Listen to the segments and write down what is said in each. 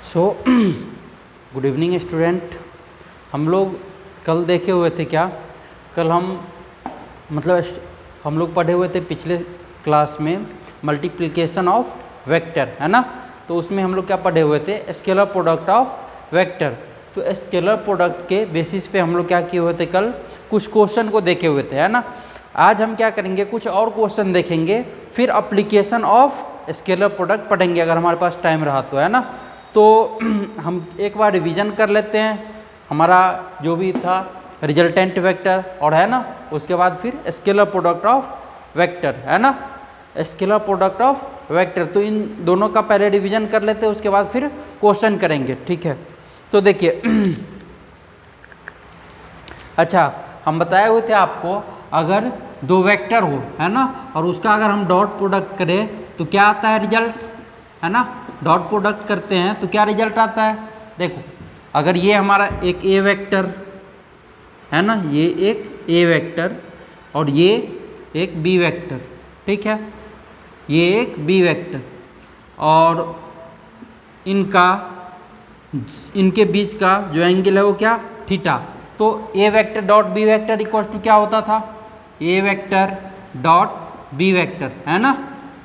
So good evening student. हम लोग कल देखे हुए थे क्या, कल हम लोग पढ़े हुए थे पिछले क्लास में मल्टीप्लिकेशन ऑफ वेक्टर, है ना। तो उसमें हम लोग क्या पढ़े हुए थे, स्केलर प्रोडक्ट ऑफ वेक्टर। तो स्केलर प्रोडक्ट के बेसिस पे हम लोग क्या किए हुए थे, कल कुछ क्वेश्चन को देखे हुए थे, है ना। आज हम क्या करेंगे, कुछ और क्वेश्चन देखेंगे, फिर अप्लीकेशन ऑफ स्केलर प्रोडक्ट पढ़ेंगे अगर हमारे पास टाइम रहा तो, है ना। तो हम एक बार रिवीजन कर लेते हैं हमारा जो भी था रिजल्टेंट वेक्टर, और है ना उसके बाद फिर स्केलर प्रोडक्ट ऑफ वेक्टर, है ना, स्केलर प्रोडक्ट ऑफ वेक्टर। तो इन दोनों का पहले रिवीजन कर लेते हैं, उसके बाद फिर क्वेश्चन करेंगे, ठीक है। तो देखिए अच्छा, हम बताए हुए थे आपको, अगर दो वेक्टर हो, है ना, और उसका अगर हम डॉट प्रोडक्ट करें तो क्या आता है रिजल्ट, है ना। डॉट प्रोडक्ट करते हैं तो क्या रिजल्ट आता है, देखो अगर ये हमारा एक ए वेक्टर है ना, ये एक ए वेक्टर और ये एक बी वेक्टर, ठीक है, ये एक बी वेक्टर, और इनके बीच का जो एंगल है वो क्या, थीटा। तो A vector dot B vector equal to क्या होता था, A vector dot B vector, है ना।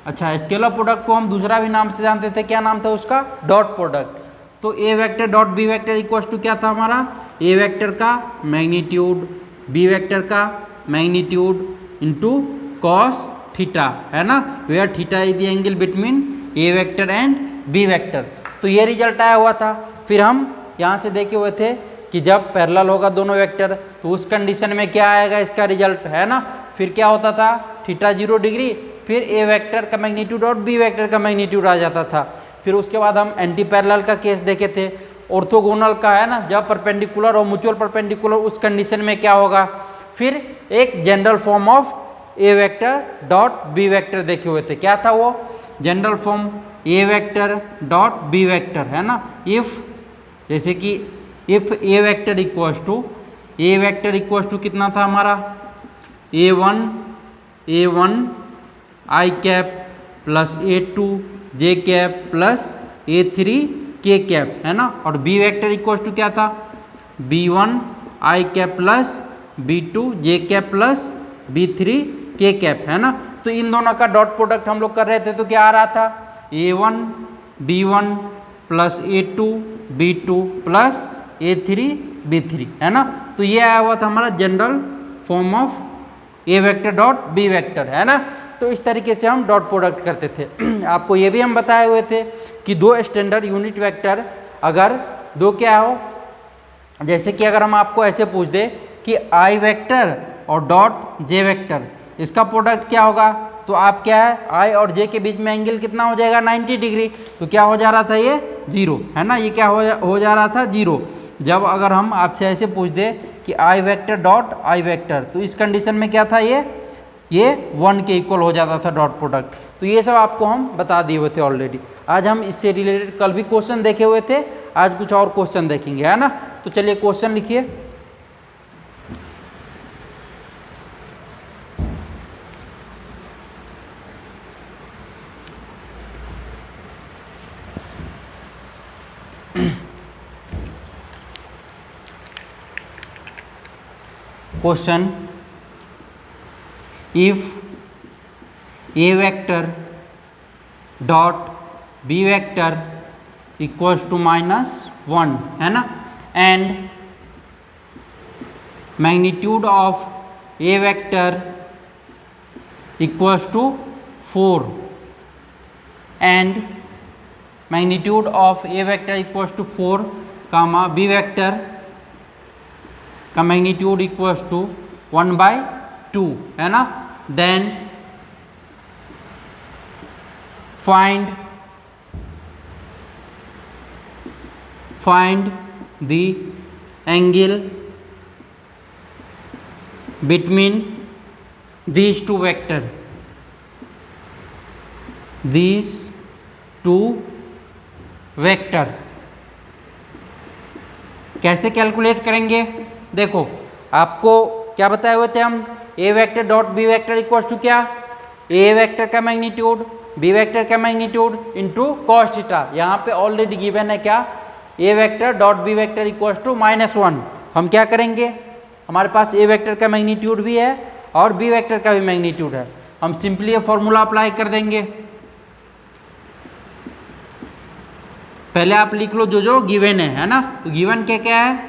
अच्छा, स्केलर प्रोडक्ट को हम दूसरा भी नाम से जानते थे, क्या नाम था उसका, डॉट प्रोडक्ट। तो A vector dot B vector equal to क्या था हमारा, ए वेक्टर का मैग्नीट्यूड बी वेक्टर का मैग्नीट्यूड इनटू कॉस थीटा, है ना, where theta is the angle between A vector and B vector. तो ये रिजल्ट आया हुआ था। फिर हम यहाँ से देखे हुए थे कि जब पैरेलल होगा दोनों वेक्टर तो उस कंडीशन में क्या आएगा इसका रिजल्ट, है ना। फिर क्या होता था, थीटा 0 डिग्री, फिर ए वेक्टर का मैग्नीट्यूड और बी वेक्टर का मैग्नीट्यूड आ जाता था। फिर उसके बाद हम एंटी पैरेलल का केस देखे थे, ऑर्थोगोनल का, है ना, जब परपेंडिकुलर और म्यूचुअल परपेंडिकुलर, उस कंडीशन में क्या होगा। फिर एक general form of A vector dot B vector देखे हुए थे, क्या था वो, general form A vector dot B vector, है ना। इफ जैसे कि if A vector equals to कितना था हमारा, A one I cap plus A two J cap plus ए3 के कैप, है ना। और बी वेक्टर इक्वल्स टू क्या था, b1 आई कैप प्लस b2 जे कैप प्लस b3 के कैप, है ना। तो इन दोनों का डॉट प्रोडक्ट हम लोग कर रहे थे, तो क्या आ रहा था, a1 b1 plus a2 b2 plus a3 b3, है ना। तो ये आया हुआ था हमारा general form of A vector dot B vector, है ना। तो इस तरीके से हम डॉट प्रोडक्ट करते थे। आपको ये भी हम बताए हुए थे कि दो स्टैंडर्ड यूनिट वेक्टर अगर दो क्या हो, जैसे कि अगर हम आपको ऐसे पूछ दे कि आई वेक्टर और डॉट जे वेक्टर, इसका प्रोडक्ट क्या होगा, तो आप क्या है, आई और जे के बीच में एंगल कितना हो जाएगा, 90 डिग्री। तो क्या हो जा रहा था, ये 0, है ना, ये क्या हो जा रहा था, 0। जब अगर हम आपसे ऐसे पूछ दे कि आई वेक्टर डॉट आई वेक्टर, तो इस कंडीशन में क्या था, ये 1 के इक्वल हो जाता था डॉट प्रोडक्ट। तो ये सब आपको हम बता दिए हुए थे ऑलरेडी। आज हम इससे रिलेटेड कल भी क्वेश्चन देखे हुए थे, आज कुछ और क्वेश्चन देखेंगे, है ना। तो चलिए क्वेश्चन लिखिए। Question, if A vector dot B vector equals to -1, है ना, and magnitude of A vector equals to 4 and magnitude of A vector equals to 4 comma B vector का मैग्नीट्यूड इक्वल्स टू 1/2, है ना, then find the angle between these two vector. कैसे calculate करेंगे, देखो आपको क्या बताए हुए थे हम, A vector dot B vector equals to क्या, ए वेक्टर का मैग्नीट्यूड बी वेक्टर का मैग्नीट्यूड इंटू कॉस थीटा। यहाँ पे ऑलरेडी गिवन है क्या, A vector dot B vector equals to -1। हम क्या करेंगे, हमारे पास ए वेक्टर का मैग्नीट्यूड भी है और बी वेक्टर का भी मैग्नीट्यूड है, हम सिंपली ये फॉर्मूला अप्लाई कर देंगे। पहले आप लिख लो जो जो गिवन है ना। तो गिवन क्या क्या है,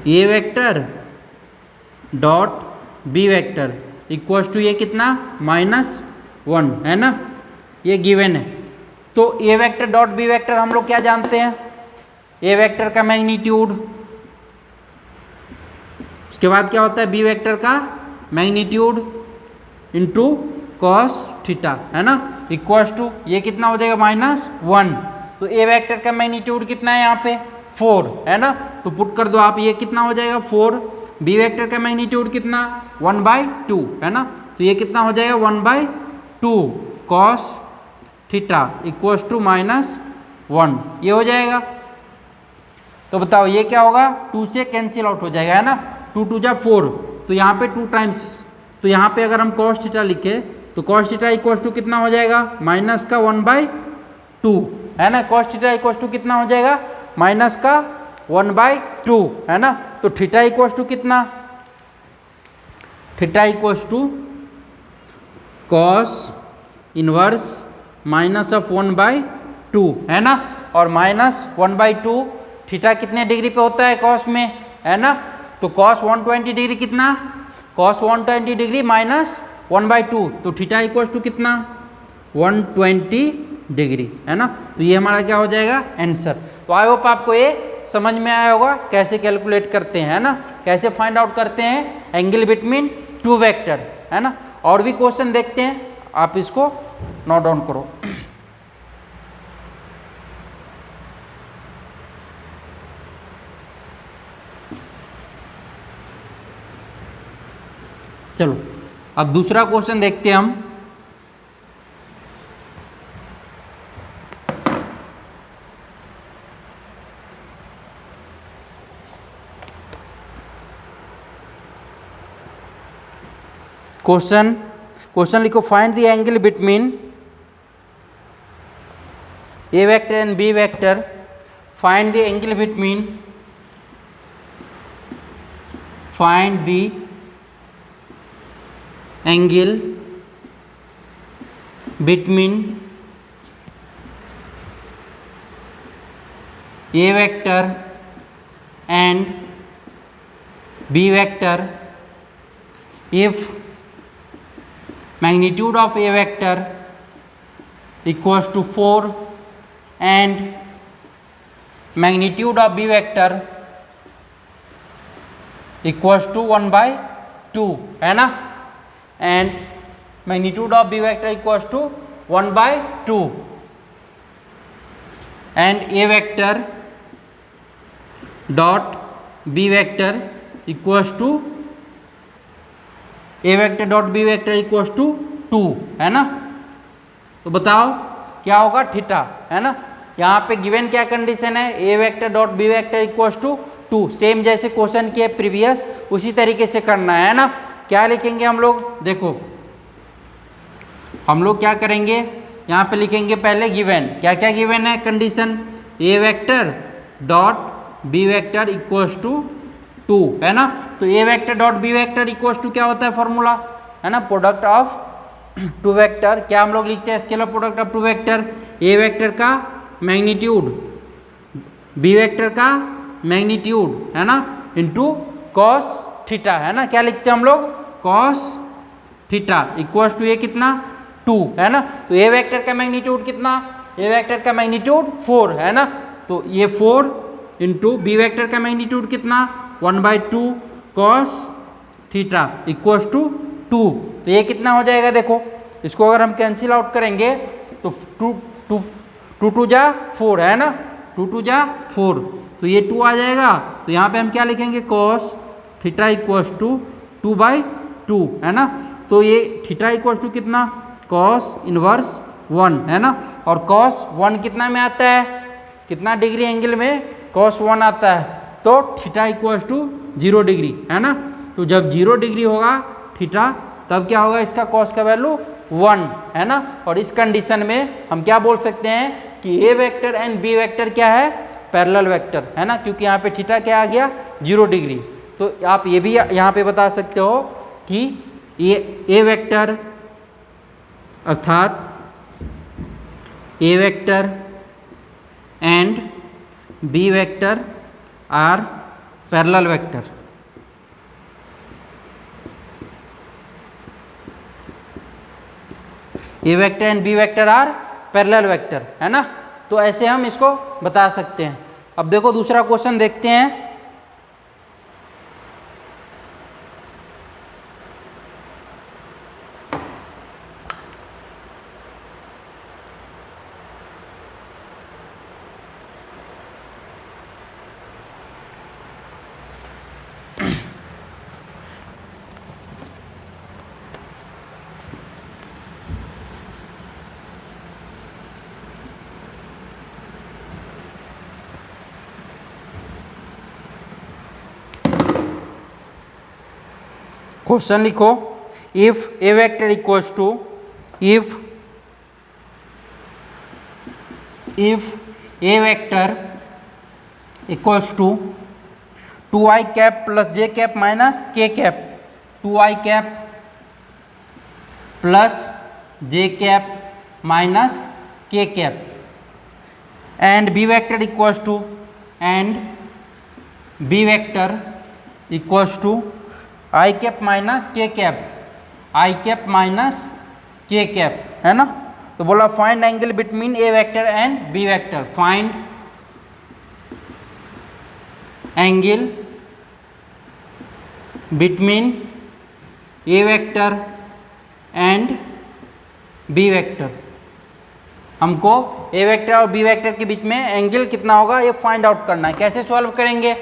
A vector dot B vector equals to ये कितना -1 है ना, ये गिवन है। तो A vector dot B vector हम लोग क्या जानते हैं, ए वेक्टर का मैग्नीट्यूड, उसके बाद क्या होता है बी वेक्टर का मैग्नीट्यूड इंटू कॉस थीटा है ना, इक्वल्स टू ये कितना हो जाएगा -1। तो ए वेक्टर का मैग्नीट्यूड कितना है यहाँ पे 4 है ना, तो पुट कर दो आप, ये कितना हो जाएगा 4। बी वेक्टर का मैग्नीट्यूड कितना 1/2 है ना, तो ये कितना हो जाएगा 1/2 कॉस थीटा इक्वल्स टू -1, ये हो जाएगा। तो बताओ ये क्या होगा, 2 से कैंसिल आउट हो जाएगा है ना, 2 2 जा 4, तो यहाँ पे 2 टाइम्स, तो यहाँ पे अगर हम कॉस थीटा लिखे तो कॉस थीटा इक्वल्स टू कितना हो जाएगा -1/2 है ना, कॉस थीटा इक्वल्स टू कितना हो जाएगा -1/2 है ना। तो थीटा इक्वल्स टू कितना, theta equals to cos inverse -1/2 है ना, और -1/2 थीटा कितने डिग्री पे होता है कॉस में है ना, तो कॉस 120 डिग्री कितना, कॉस 120 डिग्री -1/2, तो थीटा इक्वल्स टू कितना 120 डिग्री है ना। तो ये हमारा क्या हो जाएगा आंसर। तो आई होप आपको ये समझ में आया होगा कैसे कैलकुलेट करते हैं है ना, कैसे फाइंड आउट करते हैं एंगल बिटवीन 2 वेक्टर है ना। और भी क्वेश्चन देखते हैं, आप इसको नोट डाउन करो। चलो अब दूसरा क्वेश्चन देखते हैं हम। क्वेश्चन लिखो, find the angle between A vector and B vector, find the angle between, find the angle between A vector and B vector if magnitude of a vector equals to 4 and magnitude of b vector equals to 1/2 है ना, and magnitude of b vector equals to 1/2 and a vector dot b vector equals to A vector dot B vector equals to 2 है ना। तो बताओ क्या होगा theta है ना। यहाँ पे गिवन क्या कंडीशन है, A vector dot B vector equals to 2, same जैसे क्वेश्चन के प्रीवियस उसी तरीके से करना है ना। क्या लिखेंगे हम लोग, देखो हम लोग क्या करेंगे, यहाँ पे लिखेंगे पहले गिवन, क्या क्या गिवन है condition, A vector dot B vector equals to 2 है ना। तो A vector dot B vector equals to क्या होता है फॉर्मूला है ना, प्रोडक्ट ऑफ 2 वेक्टर, क्या हम लोग लिखते हैं scalar product of 2 vector, A vector का मैग्नीट्यूड बी वेक्टर का मैग्नीट्यूड है ना इंटू कॉस थीटा है ना। क्या लिखते हैं हम लोग, कॉस थीटा इक्वल्स टू ये कितना 2 है ना। तो ए वेक्टर का मैग्नीट्यूड कितना, ए वेक्टर का मैग्नीट्यूड 4 है ना, तो ये 4 इंटू बी वेक्टर का मैग्नीट्यूड कितना 1/2 कॉस थीटा इक्वल्स टू 2। तो ये कितना हो जाएगा, देखो इसको अगर हम कैंसिल आउट करेंगे तो 2 2 जा 4 है ना, 2 2 जा 4, तो ये 2 आ जाएगा। तो यहाँ पे हम क्या लिखेंगे, कॉस थीटा इक्वल्स टू 2/2 है ना। तो ये थीटा इक्वल्स टू कितना, कॉस इनवर्स 1 है ना, और कॉस 1 कितना में आता है, कितना डिग्री एंगल में कॉस 1 आता है, तो थीटा इक्वल्स टू 0 डिग्री है ना। तो जब 0 डिग्री होगा थीटा तब क्या होगा, इसका कॉस का वैल्यू 1 है ना। और इस कंडीशन में हम क्या बोल सकते हैं कि A vector and B vector क्या है, पैरेलल वेक्टर है ना, क्योंकि यहाँ पे थीटा क्या आ गया 0 डिग्री। तो आप ये भी यहाँ पे बता सकते हो कि ए वेक्टर अर्थात A vector and B vector are parallel vector. A vector and B vector are parallel vector है ना। तो ऐसे हम इसको बता सकते हैं। अब देखो दूसरा क्वेश्चन देखते हैं। क्वेश्चन लिखो, if A vector equals to if A vector equals to 2i cap plus J cap minus K cap, 2i cap plus J cap minus K cap, and B vector equals to I cap minus K cap, I cap minus K cap है ना। तो बोला find angle between A vector and B vector, find angle between A vector and B vector. हमको A vector और B vector के बीच में angle कितना होगा ये फाइंड आउट करना है। कैसे सॉल्व करेंगे,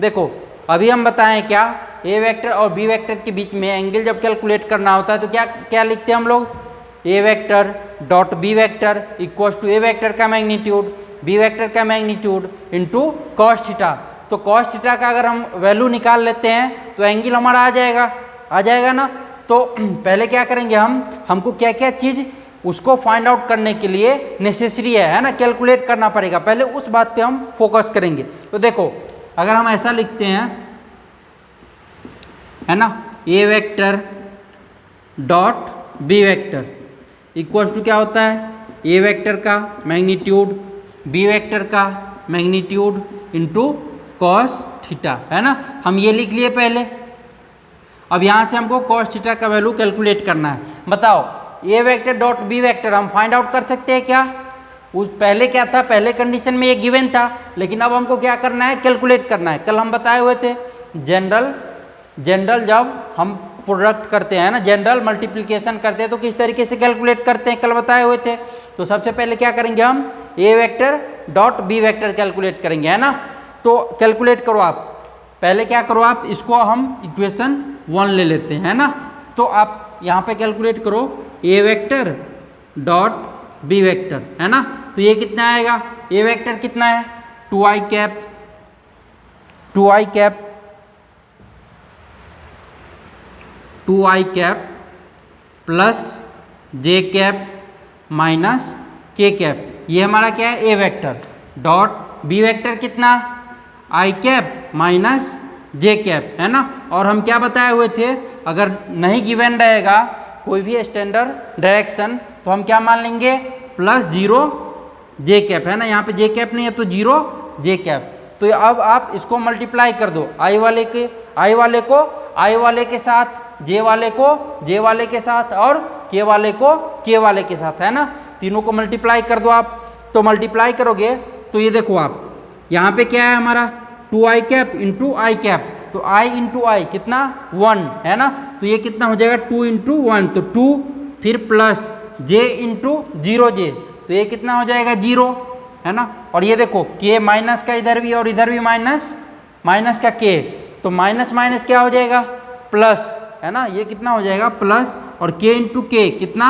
देखो अभी हम बताएं क्या, ए वेक्टर और बी वेक्टर के बीच में एंगल जब कैलकुलेट करना होता है तो क्या क्या लिखते हैं हम लोग, A vector dot B vector equals to A vector का मैग्नीट्यूड बी वेक्टर का मैग्नीट्यूड इनटू कॉस थीटा। तो कॉस थीटा का अगर हम वैल्यू निकाल लेते हैं तो एंगल हमारा आ जाएगा ना। तो पहले क्या करेंगे हमको क्या क्या चीज़ उसको फाइंड आउट करने के लिए नेसेसरी है ना, कैलकुलेट करना पड़ेगा, पहले उस बात पे हम फोकस करेंगे। तो देखो अगर हम ऐसा लिखते हैं है ना, A vector dot B vector equals to क्या होता है, ए वेक्टर का मैग्नीट्यूड बी वेक्टर का मैग्नीट्यूड इनटू कॉस थीटा है ना। हम ये लिख लिए पहले। अब यहाँ से हमको कॉस थीटा का वैल्यू कैलकुलेट करना है। बताओ ए वेक्टर डॉट बी वेक्टर हम फाइंड आउट कर सकते हैं क्या, उस पहले क्या था, पहले कंडीशन में ये गिवन था, लेकिन अब हमको क्या करना है, कैलकुलेट करना है। कल हम बताए हुए थे जनरल जब हम प्रोडक्ट करते हैं ना, जनरल मल्टीप्लिकेशन करते हैं तो किस तरीके से कैलकुलेट करते हैं, कल बताए हुए थे। तो सबसे पहले क्या करेंगे, हम A vector dot B vector calculate करेंगे है ना। तो कैलकुलेट करो आप, पहले क्या करो आप, इसको हम इक्वेशन 1 ले लेते हैं है ना। तो आप यहाँ पे कैलकुलेट करो A vector dot B vector है ना। तो ये कितना आएगा, ए वेक्टर कितना है 2i cap plus J cap minus K cap, ये हमारा क्या है A vector dot B vector कितना आई कैप माइनस जे कैप है ना। और हम क्या बताए हुए थे, अगर नहीं गिवन रहेगा कोई भी स्टैंडर्ड डायरेक्शन तो हम क्या मान लेंगे प्लस 0 जे कैप है ना। यहाँ पे जे कैप नहीं है तो 0 जे कैप। तो अब आप इसको मल्टीप्लाई कर दो, आई वाले को आई वाले के साथ, जे वाले को जे वाले के साथ और के वाले को के वाले के साथ है ना। तीनों को मल्टीप्लाई कर दो आप। तो मल्टीप्लाई करोगे तो ये देखो आप यहाँ पे क्या है हमारा 2i कैप इंटू आई कैप, तो i इंटू आई कितना 1 है ना। तो ये कितना हो जाएगा 2 इंटू 1, तो 2 फिर प्लस j इंटू 0j, तो ये कितना हो जाएगा 0 है ना। और ये देखो k माइनस का इधर भी और इधर भी माइनस का k, तो माइनस माइनस क्या हो जाएगा प्लस है ना। ये कितना हो जाएगा प्लस और k इंटू के कितना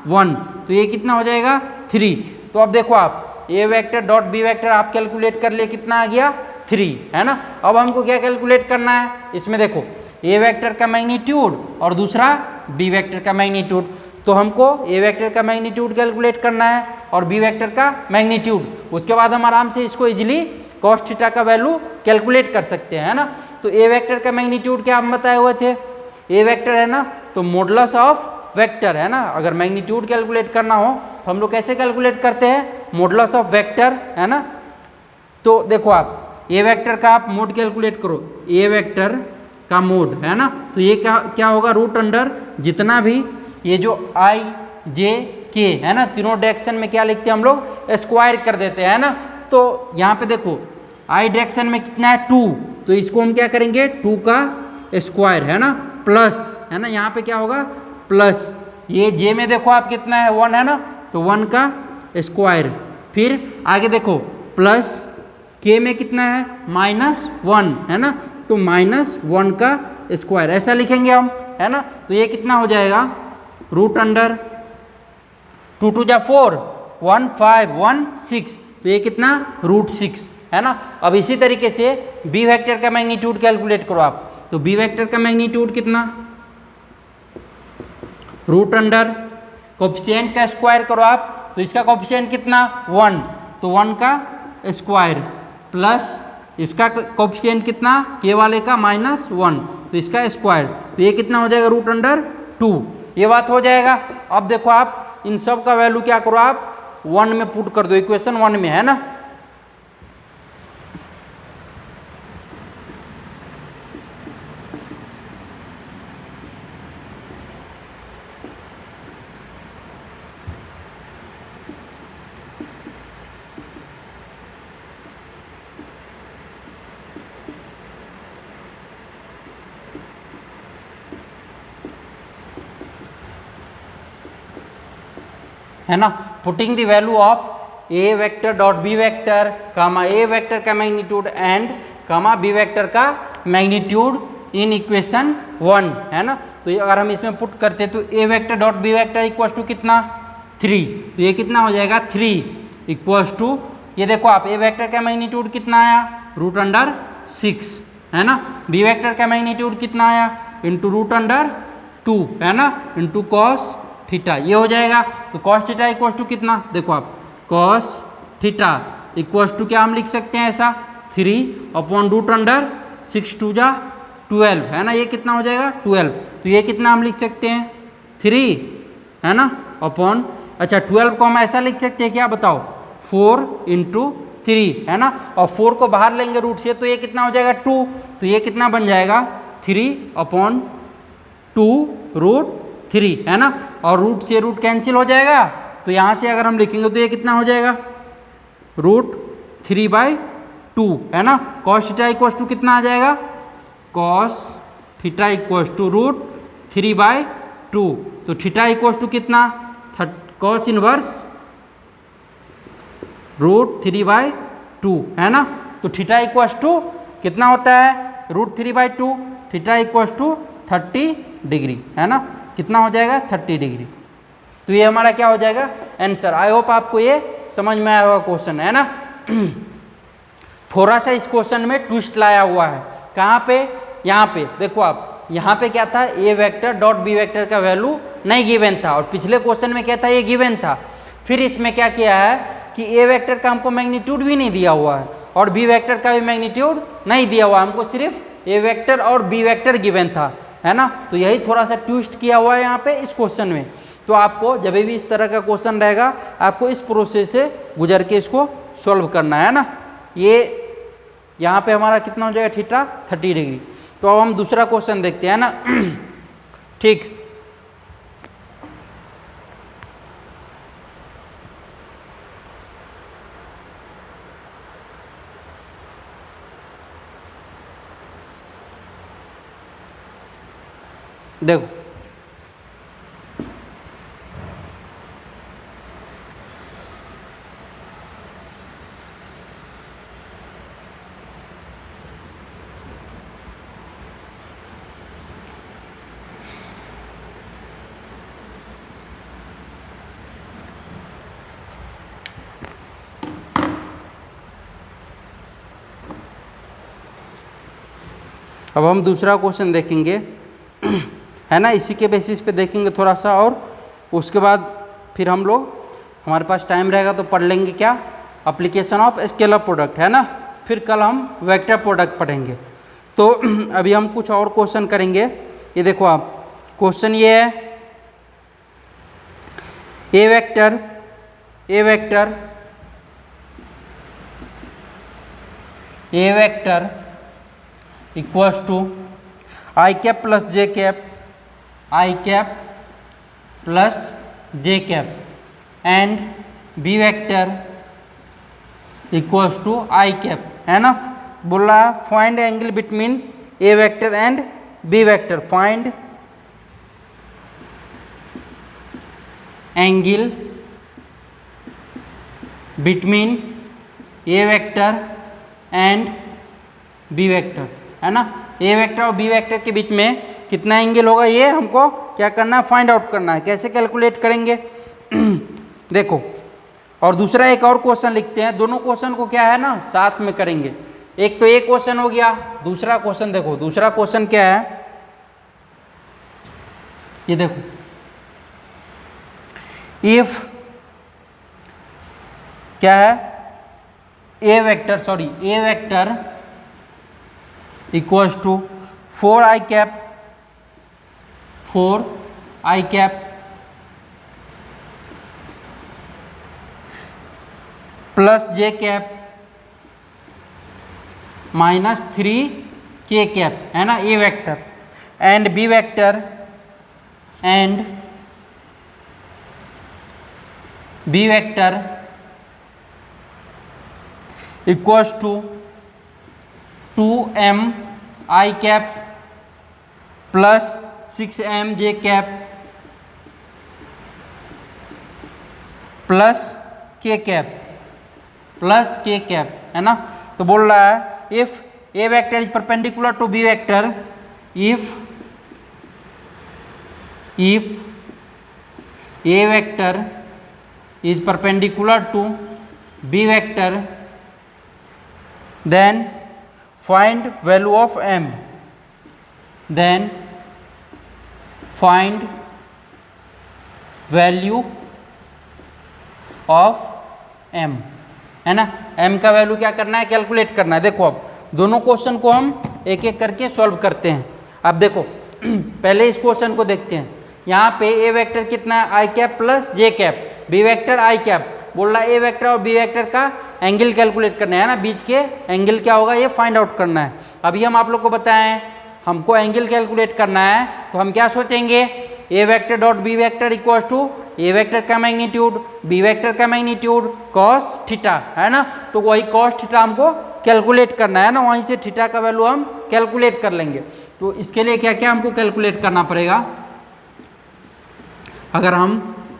1, तो ये कितना हो जाएगा 3। तो अब देखो आप ए वेक्टर डॉट बी वेक्टर आप कैलकुलेट कर लिए, कितना आ गया 3 है ना। अब हमको क्या कैलकुलेट करना है, इसमें देखो ए वेक्टर का मैग्नीट्यूड और दूसरा बी वेक्टर का मैग्नीट्यूड। तो हमको ए वेक्टर का मैग्नीट्यूड कैलकुलेट करना है और बी वेक्टर का मैग्नीट्यूड। उसके बाद हम आराम से इसको इजीली कॉस थीटा का वैल्यू कैलकुलेट कर सकते हैं, है ना। तो ए वेक्टर का मैग्नीट्यूड क्या हम बताए हुए थे, ए वेक्टर है ना, तो मॉडुलस ऑफ वेक्टर है ना। अगर मैग्नीट्यूड कैलकुलेट करना हो तो हम लोग कैसे कैलकुलेट करते हैं, मॉडुलस ऑफ वेक्टर, है ना। तो देखो आप ए वेक्टर का आप मोड कैलकुलेट करो, ए वेक्टर का मोड, है ना। तो ये क्या होगा, रूट अंडर जितना भी ये जो आई जे के है ना, तीनों डायरेक्शन में क्या लिखते हैं हम लोग, स्क्वायर कर देते हैं, है ना। तो यहाँ पे देखो आई डायरेक्शन में कितना है 2, तो इसको हम क्या करेंगे 2 का स्क्वायर, है ना, प्लस, है ना, यहाँ पे क्या होगा प्लस, ये जे में देखो आप कितना है 1, है ना, तो 1 का स्क्वायर। फिर आगे देखो प्लस के में कितना है -1, है ना, तो -1 का स्क्वायर ऐसा लिखेंगे हम, है ना। तो ये कितना हो जाएगा, रूट अंडर 2 2 जा 4 1 5 1 6, तो ये कितना √6, है ना। अब इसी तरीके से बी वेक्टर का मैग्नीट्यूड कैलकुलेट करो आप। तो बी वेक्टर का मैग्नीट्यूड कितना, रूट अंडर कोफिशिएंट का स्क्वायर करो आप, तो इसका कोफिशिएंट कितना 1, तो 1 का स्क्वायर प्लस इसका कोफिशिएंट कितना के वाले का -1, तो इसका स्क्वायर, तो ये कितना हो जाएगा रूट अंडर 2, ये बात हो जाएगा। अब देखो आप इन सब का वैल्यू क्या करो आप 1 में पुट कर दो, इक्वेशन 1 में, है ना। है ना, putting the value of A vector dot B vector comma A vector का magnitude and comma B vector का मैग्नीट्यूड इन इक्वेशन 1, है ना। तो अगर हम इसमें पुट करते तो A vector dot B vector equals to कितना 3, तो ये कितना हो जाएगा 3 इक्वल्स टू, ये देखो आप ए वेक्टर का मैग्नीट्यूड कितना आया रूट अंडर 6, है ना। बी वेक्टर का मैग्नीट्यूड कितना आया इंटू रूट अंडर 2, है ना, इंटू कॉस थीटा, ये हो जाएगा। तो कॉस थीटा इक्वल्स टू कितना, देखो आप कॉस थीटा इक्वल्स टू क्या हम लिख सकते हैं ऐसा 3 अपॉन रूट अंडर 6 2 जा 12, है ना, ये कितना हो जाएगा 12, तो ये कितना हम लिख सकते हैं 3, है ना, अपॉन, अच्छा 12 को हम ऐसा लिख सकते हैं क्या बताओ 4 × 3, है ना, और 4 को बाहर लेंगे रूट से तो ये कितना हो जाएगा 2, तो ये कितना बन जाएगा 3/2√3, है ना, और रूट से रूट कैंसिल हो जाएगा, तो यहाँ से अगर हम लिखेंगे तो ये कितना हो जाएगा √3/2, है ना। कॉस थीटा इक्वल्स टू कितना आ जाएगा, कॉस थीटा इक्वल्स टू √3/2, तो थीटा इक्वल्स टू कितना कॉस इनवर्स √3/2, है ना। तो थीटा इक्वल्स टू कितना होता है √3/2, थीटा इक्वल्स टू 30 डिग्री, है ना, कितना हो जाएगा 30 डिग्री। तो ये हमारा क्या हो जाएगा आंसर। आई होप आपको ये समझ में आया होगा क्वेश्चन, है ना। थोड़ा सा इस क्वेश्चन में ट्विस्ट लाया हुआ है, कहाँ पे, यहाँ पे देखो आप, यहाँ पे क्या था A vector dot B vector का वैल्यू नहीं गिवन था और पिछले क्वेश्चन में क्या था ये गिवन था। फिर इसमें क्या किया है कि ए वेक्टर का हमको मैग्नीट्यूड भी नहीं दिया हुआ है और बी वेक्टर का भी मैग्नीट्यूड नहीं दिया हुआ, हमको सिर्फ ए वेक्टर और बी वेक्टर गिवन था, है ना। तो यही थोड़ा सा ट्विस्ट किया हुआ है यहाँ पे इस क्वेश्चन में। तो आपको जब भी इस तरह का क्वेश्चन रहेगा आपको इस प्रोसेस से गुजर के इसको सॉल्व करना है ना। ये यहाँ पे हमारा कितना हो जाएगा थीटा 30 डिग्री। तो अब हम दूसरा क्वेश्चन देखते हैं ना। ठीक, देखो अब हम दूसरा क्वेश्चन देखेंगे, है ना। इसी के बेसिस पे देखेंगे थोड़ा सा और उसके बाद फिर हम लोग, हमारे पास टाइम रहेगा तो पढ़ लेंगे क्या, एप्लीकेशन ऑफ स्केलर प्रोडक्ट, है ना। फिर कल हम वेक्टर प्रोडक्ट पढ़ेंगे। तो अभी हम कुछ और क्वेश्चन करेंगे। ये देखो आप, क्वेश्चन ये है, A vector equals to I cap plus J cap, and B vector equals to I cap, है ना। बोल रहा है find angle between A vector and B vector, find angle between A vector and B vector, है ना। A vector और B vector के बीच में कितना एंगल होगा, ये हमको क्या करना है, फाइंड आउट करना है। कैसे कैलकुलेट करेंगे देखो, और दूसरा एक और क्वेश्चन लिखते हैं। दोनों क्वेश्चन को क्या है ना, साथ में करेंगे। एक तो एक क्वेश्चन हो गया, दूसरा क्वेश्चन देखो, दूसरा क्वेश्चन क्या है, ये देखो, इफ क्या है, A vector equals to 4i cap plus J cap minus 3k cap, है ना, A vector, and B vector equals to 2m i cap plus 6m j cap plus k cap, है ना। तो बोल रहा है if A vector is perpendicular to B vector, if A vector is perpendicular to b vector, then find value of m, then find value of m, है ना। m का value क्या करना है, कैलकुलेट करना है। देखो अब दोनों क्वेश्चन को हम एक एक करके सॉल्व करते हैं। अब देखो पहले इस क्वेश्चन को देखते हैं। यहाँ पे ए वेक्टर कितना है, आई cap plus J cap, B vector आई कैप। बोल रहा है ए वेक्टर और बी वेक्टर का एंगल कैलकुलेट करना है ना, बीच के एंगल क्या होगा ये फाइंड आउट करना है। अभी हम आप लोग को बताएं हमको एंगल कैलकुलेट करना है, तो हम क्या सोचेंगे, A vector dot B vector equals to A vector का मैग्नीट्यूड बी वेक्टर का मैग्नीट्यूड कॉस थीटा, है ना। तो वही कॉस थीटा हमको कैलकुलेट करना है ना, वहीं से थीटा का वैल्यू हम कैलकुलेट कर लेंगे। तो इसके लिए क्या क्या हमको कैलकुलेट करना पड़ेगा, अगर हम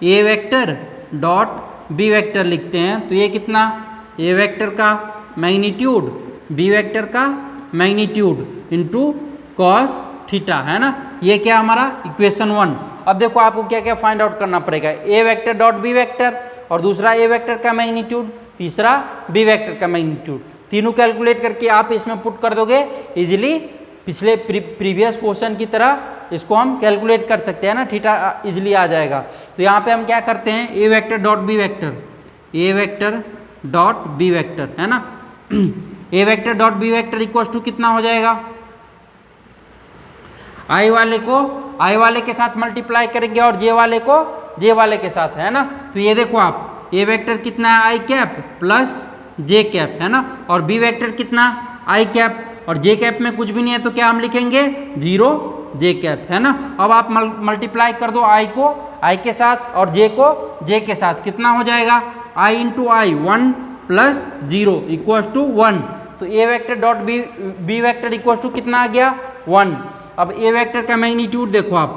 A vector dot B vector लिखते हैं तो ये कितना, ए वेक्टर का मैग्नीट्यूड बी वेक्टर का मैग्नीट्यूड इनटू कॉस थीटा, है ना। ये क्या हमारा इक्वेशन 1। अब देखो आपको क्या क्या फाइंड आउट करना पड़ेगा, ए वेक्टर डॉट बी वेक्टर, और दूसरा ए वेक्टर का मैग्नीट्यूड, तीसरा बी वेक्टर का मैग्नीट्यूड। तीनों कैलकुलेट करके आप इसमें पुट कर दोगे इजीली, पिछले प्रीवियस क्वेश्चन की तरह इसको हम कैलकुलेट कर सकते हैं ना, थीटा इजीली आ जाएगा। तो यहाँ पे हम क्या करते हैं, A vector dot B vector, A vector dot B vector, है ना। A vector dot B vector equals to कितना हो जाएगा, आई वाले को आई वाले के साथ मल्टीप्लाई करेंगे और जे वाले को जे वाले के साथ, है ना। तो ये देखो आप, ए वेक्टर कितना है, आई कैप प्लस जे कैप, है ना, और बी वेक्टर कितना, आई कैप, और जे कैप में कुछ भी नहीं है तो क्या हम लिखेंगे, 0 जे कैप, है ना। अब आप मल्टीप्लाई कर दो आई को आई के साथ और जे को जे के साथ, कितना हो जाएगा, I into I 1 plus 0 equals to 1। तो A vector dot B vector equals to कितना आ गया, 1। अब ए वेक्टर का मैग्नीट्यूड देखो आप,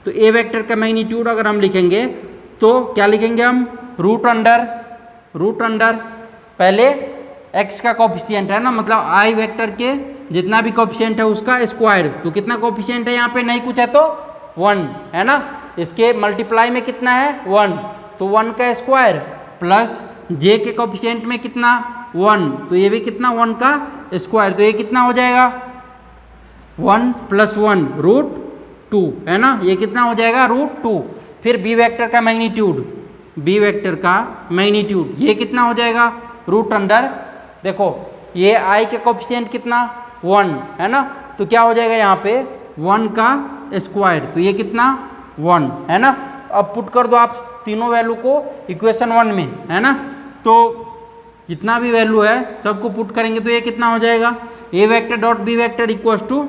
तो ए वेक्टर का मैग्नीट्यूड अगर हम लिखेंगे तो क्या लिखेंगे हम, रूट अंडर पहले x का कोफिशिएंट है ना, मतलब आई वेक्टर के जितना भी कोफिशिएंट है उसका स्क्वायर। तो कितना कोफिशिएंट है यहाँ पे, नहीं कुछ है तो 1, है ना। इसके मल्टीप्लाई में कितना है 1, तो 1 का स्क्वायर प्लस j के कोफिशिएंट में कितना 1, तो ये भी कितना 1 का स्क्वायर। तो ये कितना हो जाएगा 1 + 1 √2, है ना। ये कितना हो जाएगा √2। फिर बी वेक्टर का मैग्नीट्यूड, बी वेक्टर का मैग्नीट्यूड ये कितना हो जाएगा, रूट अंडर, देखो ये आई के कोफिशिएंट कितना 1 है ना, तो क्या हो जाएगा यहाँ पे 1 का स्क्वायर, तो ये कितना 1 है ना। अब पुट कर दो आप तीनों वैल्यू को इक्वेशन 1 में है ना, तो जितना भी वैल्यू है सबको पुट करेंगे तो ये कितना हो जाएगा, A vector dot B vector equals to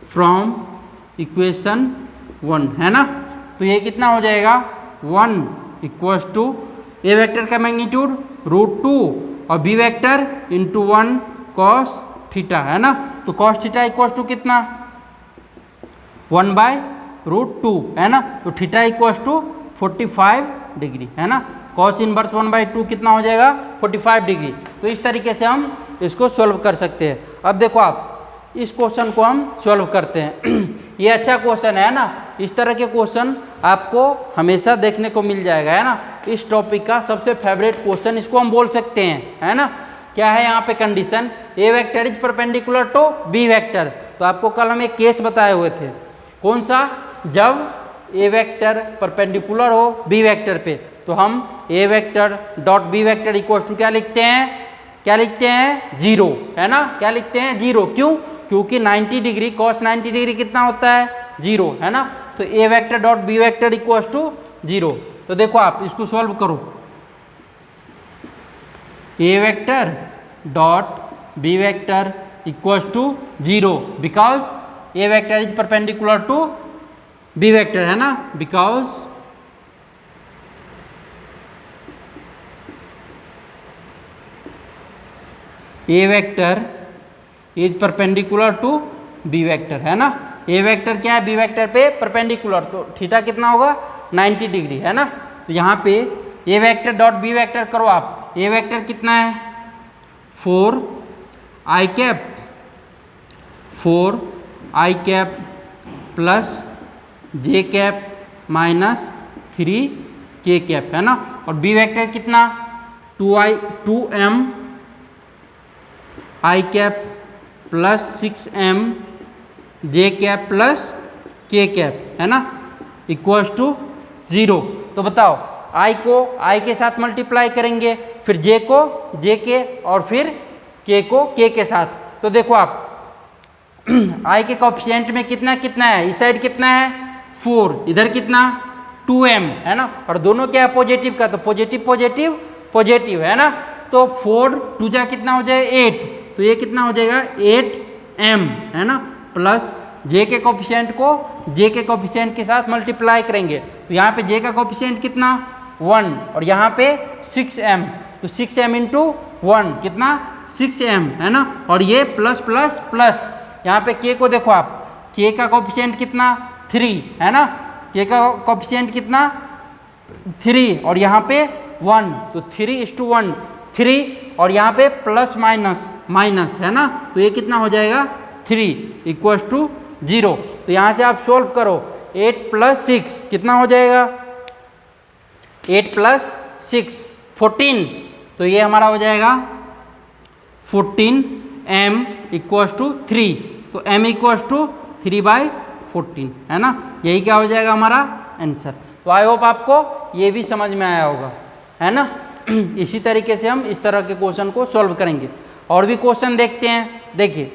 from equation 1 है ना, तो ये कितना हो जाएगा 1 इक्वल्स टू ए वेक्टर का मैग्नीट्यूड √2 और B vector into 1 cos theta है ना, तो कॉस थीटा इक्वल्स टू कितना 1/√2 है ना, तो थीटा इक्वल्स टू 45 डिग्री है ना, कॉस इनवर्स 1/2 कितना हो जाएगा 45 डिग्री। तो इस तरीके से हम इसको सॉल्व कर सकते हैं। अब देखो आप इस क्वेश्चन को हम सॉल्व करते हैं ये अच्छा क्वेश्चन है ना, इस तरह के क्वेश्चन आपको हमेशा देखने को मिल जाएगा है ना, इस टॉपिक का सबसे फेवरेट क्वेश्चन इसको हम बोल सकते हैं है ना। क्या है यहाँ पे condition, A vector is perpendicular to B vector, तो आपको कल हम एक केस बताए हुए थे, कौन सा, जब ए वेक्टर परपेंडिकुलर हो बी वेक्टर पे, तो हम A vector dot B vector equal to क्या लिखते हैं, क्या लिखते हैं 0 है ना, क्या लिखते हैं 0, क्यों, क्योंकि 90 डिग्री कॉस 90 डिग्री कितना होता है 0 है ना, तो A vector dot B vector equal to 0। तो देखो आप इसको सॉल्व करो, A vector dot B vector equal to 0 because A vector is perpendicular to B vector है ना, because A vector is perpendicular to B vector है ना, A vector क्या है बी वेक्टर पे परपेंडिकुलर, तो थीटा कितना होगा 90 डिग्री है ना, तो यहाँ पे A vector dot B vector करो आप, ए वेक्टर कितना है 4 आई cap plus J cap minus 3 के कैप है ना, और बी वेक्टर कितना 2m आई कैप प्लस 6m जे कैप प्लस के कैप है ना, इक्वल्स टू 0। तो बताओ आई को आई के साथ मल्टीप्लाई करेंगे, फिर जे को जे के, और फिर के को के के साथ, तो देखो आप आई के कोएफिशिएंट में कितना कितना है, इस साइड कितना है 4, इधर कितना 2m है ना, और दोनों क्या है पॉजिटिव का, तो पॉजिटिव पॉजिटिव पॉजिटिव है ना, तो 4 2 जा कितना हो जाए 8, तो ये कितना हो जाएगा 8m है ना, प्लस जे के कोएफिशिएंट को जे के कोएफिशिएंट के साथ मल्टीप्लाई करेंगे, तो यहाँ पे जे का कोएफिशिएंट कितना 1 और यहाँ पे 6m, तो 6m इंटू 1 कितना 6m है ना, और ये प्लस प्लस प्लस, यहाँ पे k को देखो आप, k का कोएफिशिएंट कितना 3 है ना, k का कोएफिशिएंट कितना 3 और यहाँ पे 1, तो 3:1 3 और यहाँ पे प्लस माइनस माइनस है ना, तो ये कितना हो जाएगा 3 इक्वल्स टू 0। तो यहाँ से आप सोल्व करो, 8 + 6 कितना हो जाएगा 8 + 6 14, तो ये हमारा हो जाएगा 14m इक्वल्स टू 3, तो m इक्वल्स टू 3/14 है ना, यही क्या हो जाएगा हमारा आंसर। तो आई होप आपको ये भी समझ में आया होगा है ना। इसी तरीके से हम इस तरह के क्वेश्चन को सॉल्व करेंगे। और भी क्वेश्चन देखते हैं, देखिए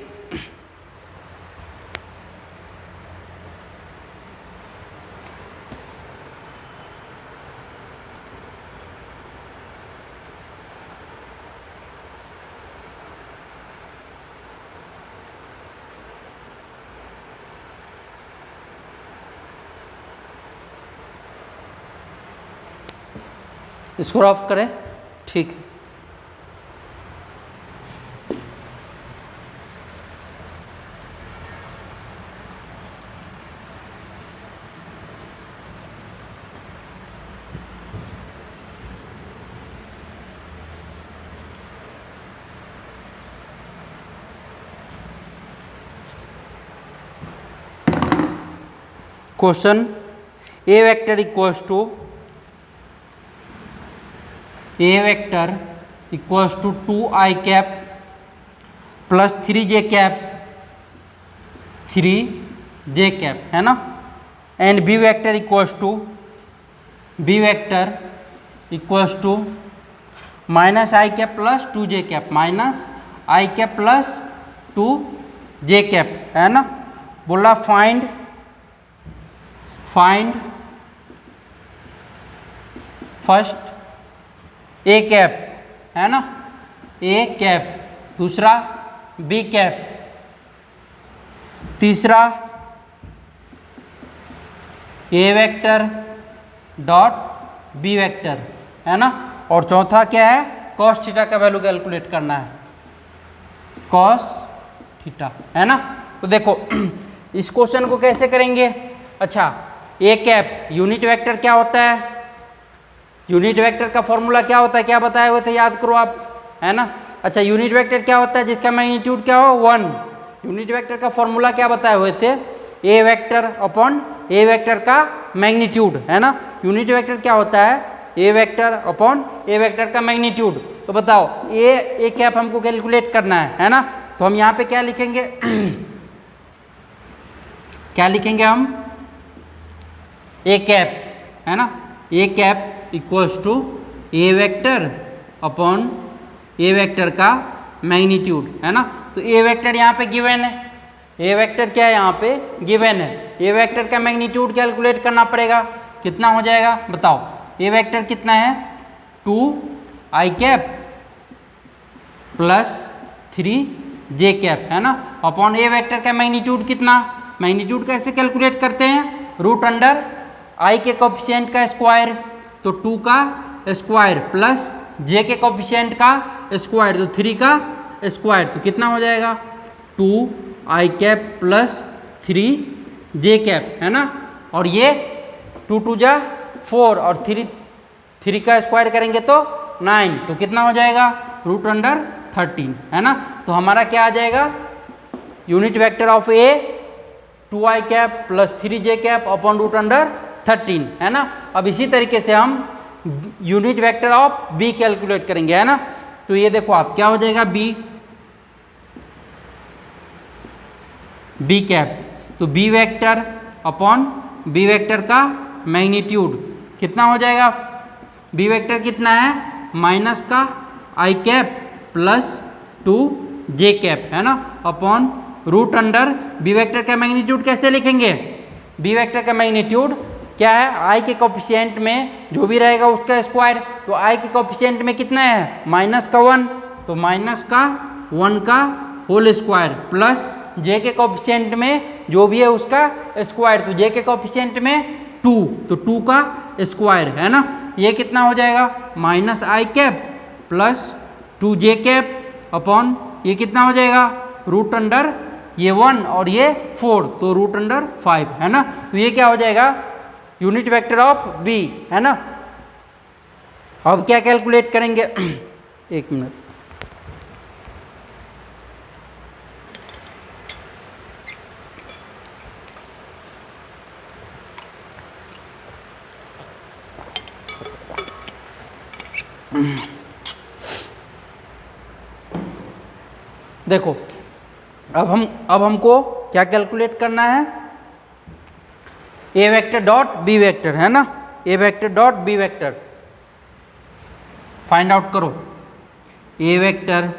इसको ऑफ करें, ठीक है। Question A vector equals to A vector equals to 2i cap plus 3j cap है ना, and B vector equals to B vector equals to minus I cap plus 2j cap, minus I cap plus 2j cap, है ना। बोला find first A cap, है ना, A cap, दूसरा B cap, तीसरा A vector dot B vector, है ना, और चौथा क्या है, कॉस थीटा का वैल्यू कैलकुलेट करना है, कॉस थीटा, है ना। तो देखो इस क्वेश्चन को कैसे करेंगे। अच्छा, ए कैप यूनिट वेक्टर क्या होता है, यूनिट वेक्टर का फॉर्मूला क्या होता है, क्या बताए हुए थे, याद करो आप, है ना। अच्छा, यूनिट वेक्टर क्या होता है, जिसका मैग्नीट्यूड क्या हो 1। यूनिट वेक्टर का फॉर्मूला क्या बताए हुए थे, ए वेक्टर अपॉन ए वेक्टर का मैग्नीट्यूड, है ना। यूनिट वेक्टर क्या होता है, A vector upon A vector का मैग्नीट्यूड। तो बताओ ए कैप हमको कैलकुलेट करना है ना। तो हम यहाँ पे क्या लिखेंगे क्या लिखेंगे हम, ए कैप, है ना, A cap equals to A vector upon A vector का मैग्नीट्यूड, है ना। तो ए वेक्टर यहाँ पे गिवन है, ए वेक्टर क्या है यहाँ पे गिवन है, ए वेक्टर का मैग्नीट्यूड कैलकुलेट करना पड़ेगा, कितना हो जाएगा बताओ। ए वेक्टर कितना है 2 I cap plus 3 J cap, है ना, अपॉन ए वेक्टर का मैग्नीट्यूड कितना, मैग्नीट्यूड कैसे कैलकुलेट करते हैं, रूट अंडर आई के कोफिशिएंट का स्क्वायर, तो 2 का स्क्वायर प्लस जे के कोफिशिएंट का स्क्वायर, तो 3 का स्क्वायर, तो कितना हो जाएगा 2 I cap plus 3 J cap, है ना। और ये 2 2 जा 4 और 3 का स्क्वायर करेंगे तो 9, तो कितना हो जाएगा रूट अंडर 13, है ना। तो हमारा क्या आ जाएगा, unit vector of A 2 I cap plus 3 J cap upon root under 13, है ना। अब इसी तरीके से हम unit vector of B calculate करेंगे, है ना। तो ये देखो आप क्या हो जाएगा बी कैप, तो B vector upon B vector का मैग्नीट्यूड कितना हो जाएगा, बी वेक्टर कितना है माइनस का I cap plus 2 J cap, है ना, upon root under B vector का मैग्नीट्यूड कैसे लिखेंगे, बी वेक्टर का मैग्नीट्यूड क्या है, आई के कोफिशिएंट में जो भी रहेगा उसका स्क्वायर, तो आई के कोफिशिएंट में कितना है माइनस का 1, तो माइनस का 1 का होल स्क्वायर प्लस जे के कोफिशिएंट में जो भी है उसका स्क्वायर, तो जे के कोफिशिएंट में 2, तो 2 का स्क्वायर, है ना। ये कितना हो जाएगा minus I cap plus 2 J cap upon ये कितना हो जाएगा रूट अंडर ये 1 और ये 4, तो रूट अंडर 5, है ना। तो ये क्या हो जाएगा यूनिट वेक्टर ऑफ बी, है ना। अब क्या कैलकुलेट करेंगे एक मिनट, देखो अब हमको क्या कैलकुलेट करना है, A vector dot B vector, है ना, A vector dot B vector find out करो, A vector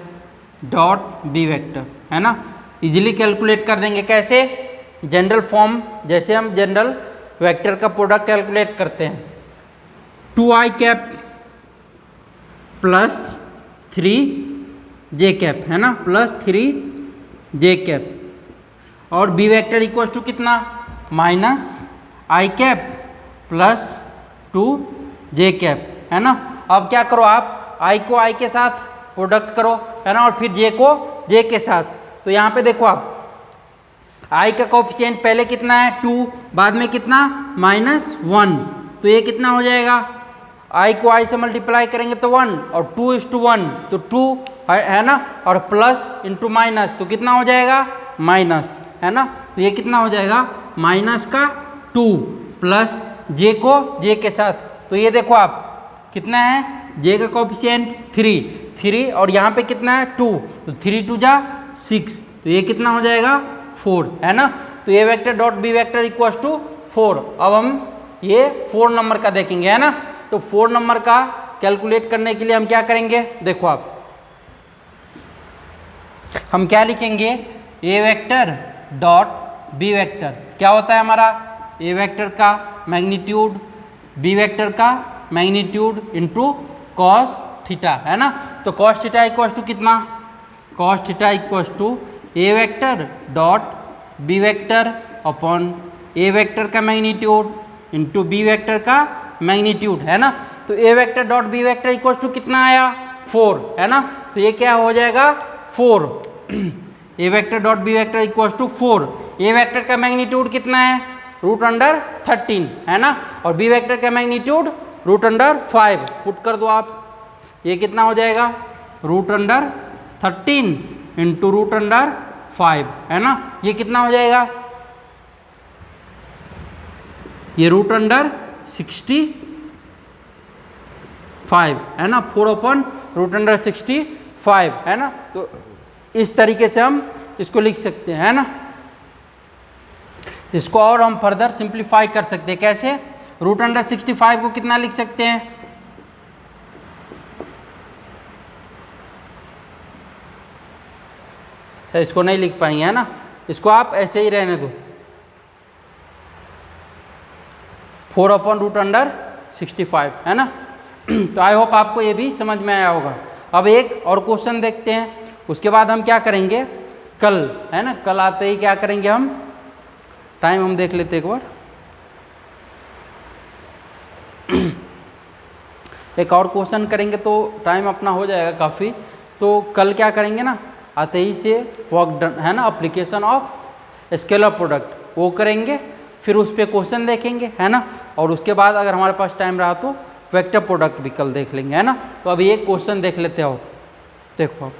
dot B vector, है ना। इजीली कैलकुलेट कर देंगे, कैसे, जनरल फॉर्म जैसे हम जनरल वेक्टर का प्रोडक्ट कैलकुलेट करते हैं, 2 I cap plus 3 J cap, है ना, प्लस 3 जे कैप, और बी वेक्टर इक्वल टू कितना minus I cap plus 2 J cap, है ना। अब क्या करो आप आई को आई के साथ प्रोडक्ट करो, है ना, और फिर जे को जे के साथ। तो यहाँ पे देखो आप आई का कोफिशिएंट पहले कितना है 2, बाद में कितना -1, तो ये कितना हो जाएगा, आई को आई से मल्टीप्लाई करेंगे तो 1 और 2:1, तो 2 है ना, और प्लस इंटू माइनस तो कितना हो जाएगा माइनस, है ना। तो ये कितना हो जाएगा माइनस का 2 प्लस जे को जे के साथ, तो ये देखो आप कितना है जे का कोफिशिएंट 3 और यहाँ पे कितना है 2, तो 3 2 जा 6, तो ये कितना हो जाएगा 4, है ना। तो A vector dot B vector equals to 4। अब हम ये 4 नंबर का देखेंगे, है ना। तो 4 नंबर का कैलकुलेट करने के लिए हम क्या करेंगे, देखो आप, हम क्या लिखेंगे, A vector dot B vector, क्या होता है हमारा, ए वेक्टर का मैग्नीट्यूड बी वेक्टर का मैग्नीट्यूड इंटू कॉस थीटा, है ना। तो कॉस थीटा इक्वल टू कितना, cos theta equal to A vector dot B vector upon A vector का मैग्नीट्यूड इंटू बी वेक्टर का मैग्नीट्यूड, है ना। तो A vector dot B vector equal to कितना आया, 4, है ना। तो ये क्या हो जाएगा, 4 A vector dot B vector equal to 4। A vector का मैग्नीट्यूड कितना है, √13, है ना, और बी वेक्टर का मैग्नीट्यूड √5। पुट कर दो आप, ये कितना हो जाएगा, √13 इंटू √5, है ना। ये कितना हो जाएगा, ये √65, है ना, 4/√65, है ना। तो इस तरीके से हम इसको लिख सकते हैं, है ना। इसको और हम फर्दर सिंप्लीफाई कर सकते हैं, कैसे, √65 को कितना लिख सकते हैं, तो इसको नहीं लिख पाएंगे, है ना, इसको आप ऐसे ही रहने दो, 4/√65, है ना। तो आई होप आपको ये भी समझ में आया होगा। अब एक और क्वेश्चन देखते हैं, उसके बाद हम क्या करेंगे कल, है ना, कल आते ही क्या करेंगे हम, टाइम हम देख लेते एक बार, एक और क्वेश्चन करेंगे तो टाइम अपना हो जाएगा काफ़ी। तो कल क्या करेंगे ना, आते ही से वर्क डन, है ना, एप्लीकेशन ऑफ स्केलर प्रोडक्ट वो करेंगे, फिर उस पर क्वेश्चन देखेंगे, है ना, और उसके बाद अगर हमारे पास टाइम रहा तो वेक्टर प्रोडक्ट भी कल देख लेंगे, है ना। तो अभी एक क्वेश्चन देख लेते हो, देखो आप,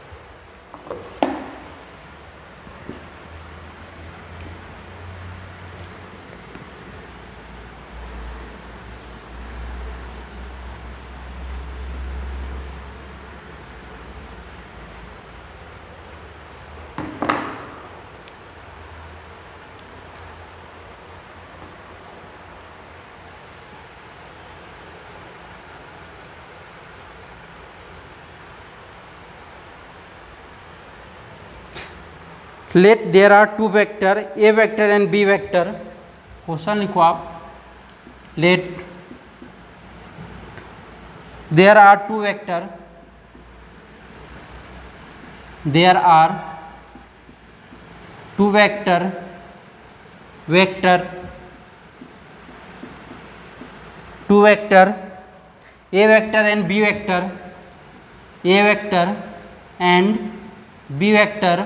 let there are 2 vector A vector and B vector, question लिखो आप, let there are 2 vector, there are 2 vector A vector and B vector, A vector and B vector,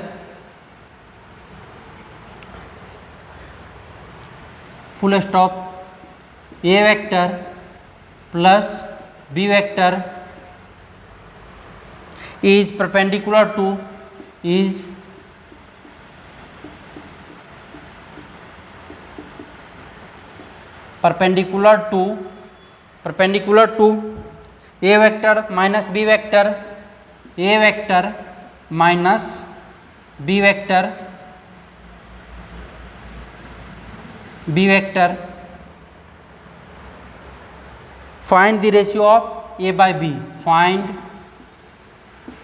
full stop, A vector plus B vector is perpendicular to, is perpendicular to A vector minus B vector, A vector minus B vector, B vector, find the ratio of A by B, find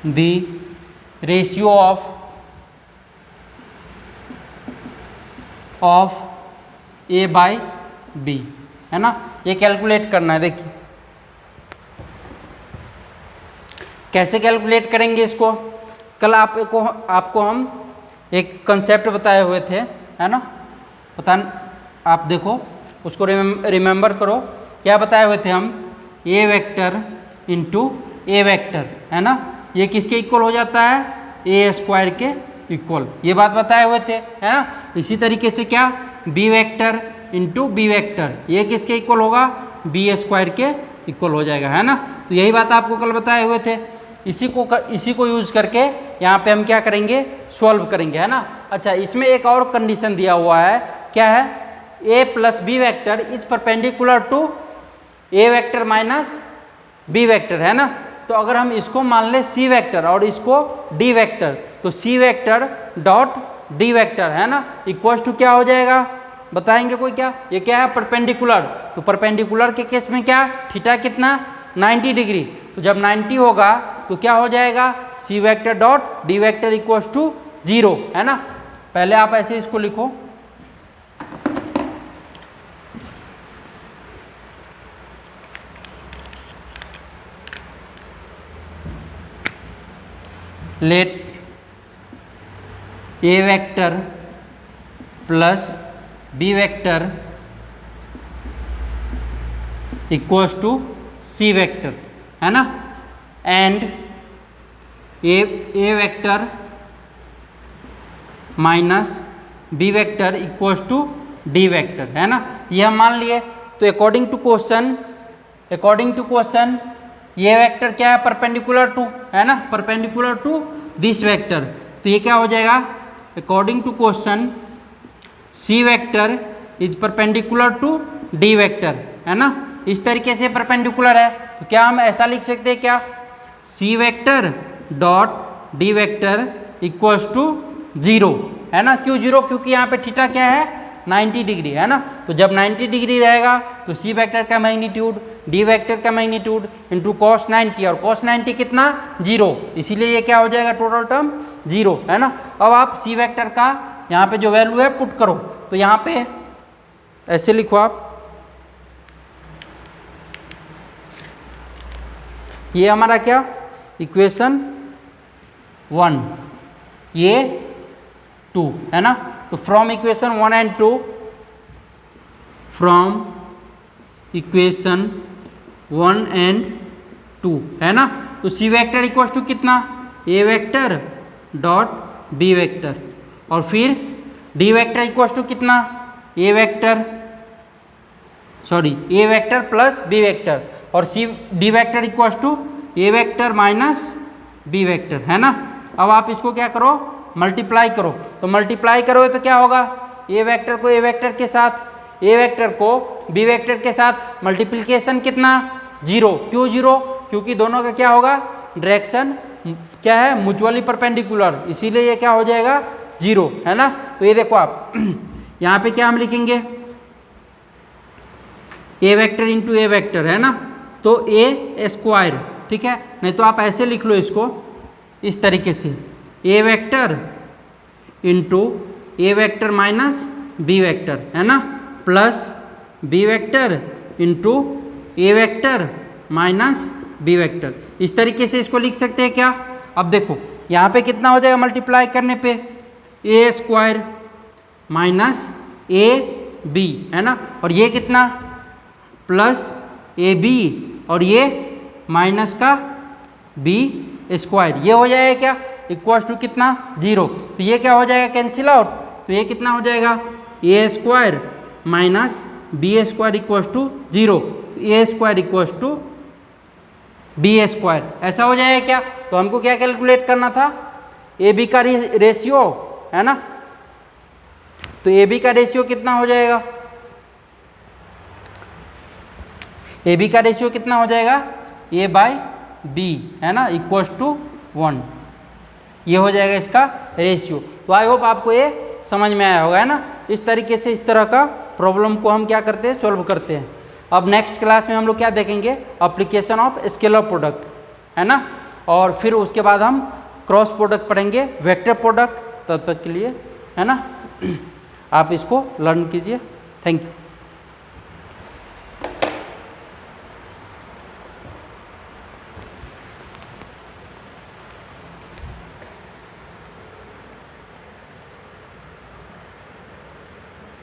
the ratio of A by B, है ना। ये calculate करना है, देखिए कैसे calculate करेंगे इसको, कल आपको हम एक कंसेप्ट बताए हुए थे, है ना, पता आप देखो उसको रिमेंबर करो, क्या बताए हुए थे हम, A vector into A vector, है ना, ये किसके इक्वल हो जाता है, ए स्क्वायर के इक्वल, ये बात बताए हुए थे, है ना। इसी तरीके से क्या, B vector into B vector, ये किसके इक्वल होगा, बी स्क्वायर के इक्वल हो जाएगा, है ना। तो यही बात आपको कल बताए हुए थे, इसी को यूज करके यहाँ पे हम क्या करेंगे, सॉल्व करेंगे, है ना। अच्छा, इसमें एक और कंडीशन दिया हुआ है, क्या है, A plus B vector is perpendicular to A vector minus B vector, है ना। तो अगर हम इसको मान ले सी वेक्टर और इसको डी वेक्टर, तो C vector dot D vector, है ना, इक्वल्स टू क्या हो जाएगा, बताएंगे कोई क्या? ये क्या है? परपेंडिकुलर। तो परपेंडिकुलर के केस में क्या? थीटा कितना? 90 डिग्री। तो जब 90 होगा तो क्या हो जाएगा? C vector dot D vector equals to 0, है ना। पहले आप ऐसे इसको लिखो, let A vector plus B vector equals to C vector, है ना, and A vector minus B vector equals to D vector, है ना। ये हम मान लिए। तो अकॉर्डिंग टू क्वेश्चन ये वेक्टर क्या है? परपेंडिकुलर टू, है ना, परपेंडिकुलर टू दिस वेक्टर। तो ये क्या हो जाएगा? According to question C vector is perpendicular to D vector, है ना। इस तरीके से परपेंडिकुलर है। तो क्या हम ऐसा लिख सकते हैं क्या? C vector dot D vector equals to 0, है ना। क्यों 0? क्योंकि यहाँ पे थीटा क्या है? 90 डिग्री, है ना। तो जब 90 डिग्री रहेगा तो सी वेक्टर का मैग्नीट्यूड डी वेक्टर का मैग्नीट्यूड इंटू कॉस 90, और कॉस 90 कितना? 0। इसीलिए ये क्या हो जाएगा? टोटल टर्म 0, है ना। अब आप सी वेक्टर का यहाँ पे जो वैल्यू है पुट करो। तो यहाँ पे ऐसे लिखो आप, ये हमारा क्या? इक्वेशन 1, ये 2, है ना। तो from equation 1 and 2, from equation 1 and 2, है ना। तो सी वेक्टर इक्वल्स टू कितना? A vector dot B vector, और फिर डी वेक्टर इक्वल्स टू कितना? A vector plus B vector, और C D vector equals to A vector minus B vector, है ना। अब आप इसको क्या करो? मल्टीप्लाई करो। तो मल्टीप्लाई करोगे तो क्या होगा? ए वेक्टर को ए वेक्टर के साथ, ए वेक्टर को बी वेक्टर के साथ मल्टीप्लिकेशन कितना? 0। क्यों 0? क्योंकि दोनों का क्या होगा? डायरेक्शन क्या है? म्यूचुअली परपेंडिकुलर, इसीलिए ये क्या हो जाएगा? 0, है ना। तो ये देखो आप यहाँ पे क्या हम लिखेंगे? A vector into A vector, है ना। तो ए स्क्वायर, ठीक है। नहीं तो आप ऐसे लिख लो इसको, इस तरीके से, ए वेक्टर इंटू ए वेक्टर माइनस बी वेक्टर, है ना, प्लस बी वेक्टर इंटू ए वेक्टर माइनस बी वेक्टर। इस तरीके से इसको लिख सकते हैं क्या? अब देखो यहाँ पे कितना हो जाएगा मल्टीप्लाई करने पे? ए स्क्वायर माइनस ए बी, है ना, और ये कितना? प्लस ए बी, और ये माइनस का बी स्क्वायर, ये हो जाएगा क्या? इक्वल्स टू कितना? 0। तो ये क्या हो जाएगा? Cancel out. तो ये कितना हो जाएगा? A square minus B square equals to 0। तो A square equals to B square, ऐसा हो जाएगा क्या? तो हमको क्या कैलकुलेट करना था? ए बी का रेशियो, है ना। तो ए बी का रेशियो कितना हो जाएगा? ए बी का रेशियो कितना हो जाएगा? ए बाई बी, है ना, इक्वल्स टू 1। ये हो जाएगा इसका रेशियो। तो आई होप आपको ये समझ में आया होगा, है ना। इस तरीके से इस तरह का प्रॉब्लम को हम क्या करते हैं? सॉल्व करते हैं। अब नेक्स्ट क्लास में हम लोग क्या देखेंगे? एप्लीकेशन ऑफ स्केलर प्रोडक्ट, है ना, और फिर उसके बाद हम क्रॉस प्रोडक्ट पढ़ेंगे, वेक्टर प्रोडक्ट। तब तक के लिए, है ना, आप इसको लर्न कीजिए। Thank you.